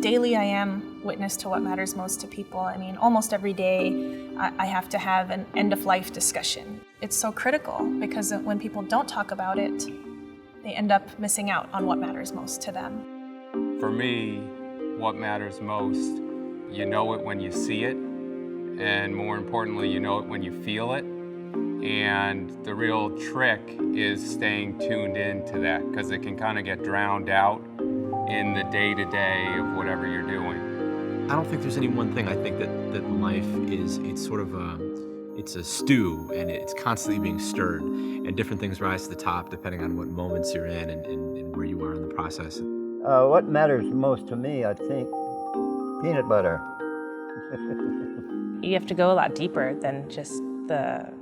Daily, I am witness to what matters most to people. I mean, almost every day, I have to have an end-of-life discussion. It's so critical because when people don't talk about it, they end up missing out on what matters most to them. For me, what matters most, you know it when you see it, and more importantly, you know it when you feel it. And the real trick is staying tuned into that, because it can kind of get drowned out in the day-to-day of whatever you're doing. I don't think there's any one thing. I think that life is, it's sort of it's a stew, and it's constantly being stirred, and different things rise to the top depending on what moments you're in and where you are in the process. What matters most to me, I think, peanut butter. You have to go a lot deeper than just the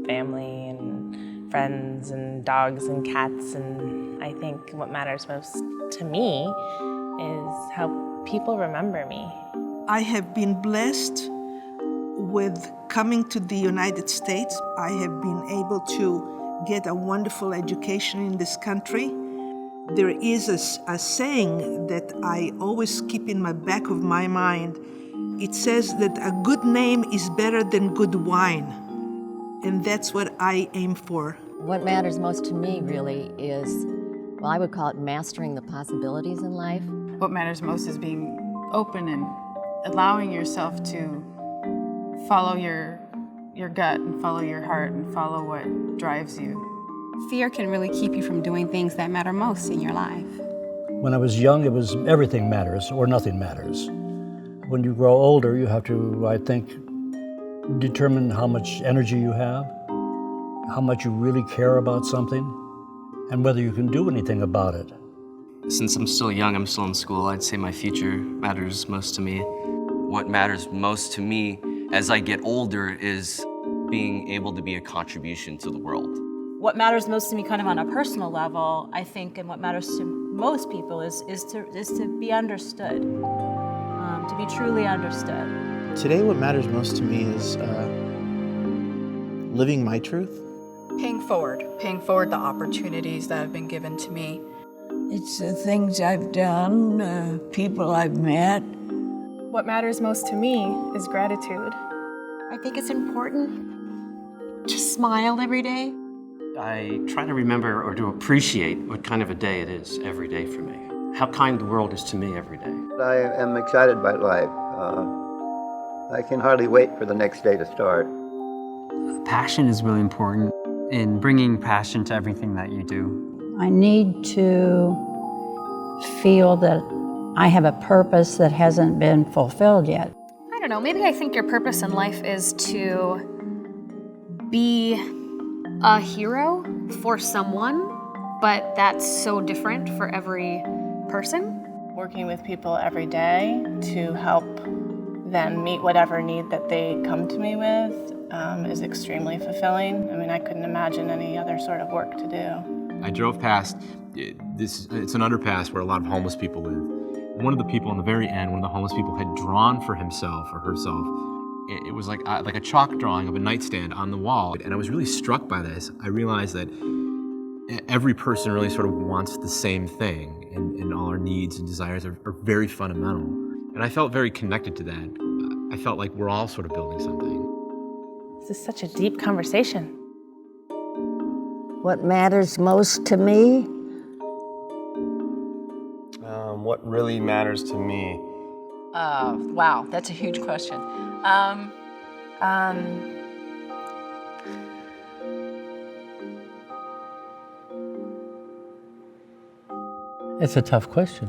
family and friends and dogs and cats, and I think what matters most to me is how people remember me. I have been blessed with coming to the United States. I have been able to get a wonderful education in this country. There is a saying that I always keep in the back of my mind. It says that a good name is better than good wine. And that's what I aim for. What matters most to me really is, well, I would call it mastering the possibilities in life. What matters most is being open and allowing yourself to follow your gut and follow your heart and follow what drives you. Fear can really keep you from doing things that matter most in your life. When I was young, it was everything matters or nothing matters. When you grow older, you have to, I think, determine how much energy you have, how much you really care about something, and whether you can do anything about it. Since I'm still young, I'm still in school, I'd say my future matters most to me. What matters most to me as I get older is being able to be a contribution to the world. What matters most to me kind of on a personal level, I think, and what matters to most people is to be understood, to be truly understood. Today, what matters most to me is living my truth. Paying forward the opportunities that have been given to me. It's the things I've done, people I've met. What matters most to me is gratitude. I think it's important to smile every day. I try to remember or to appreciate what kind of a day it is every day for me. How kind the world is to me every day. I am excited by life. I can hardly wait for the next day to start. Passion is really important in bringing passion to everything that you do. I need to feel that I have a purpose that hasn't been fulfilled yet. I don't know, maybe I think your purpose in life is to be a hero for someone, but that's so different for every person. Working with people every day to help them meet whatever need that they come to me with is extremely fulfilling. I mean, I couldn't imagine any other sort of work to do. I drove past it's an underpass where a lot of homeless people live. One of the people on the very end, one of the homeless people had drawn for himself or herself. It was like a chalk drawing of a nightstand on the wall. And I was really struck by this. I realized that every person really sort of wants the same thing, and all our needs and desires are very fundamental. And I felt very connected to that. I felt like we're all sort of building something. This is such a deep conversation. What matters most to me? What really matters to me? Wow, that's a huge question. It's a tough question.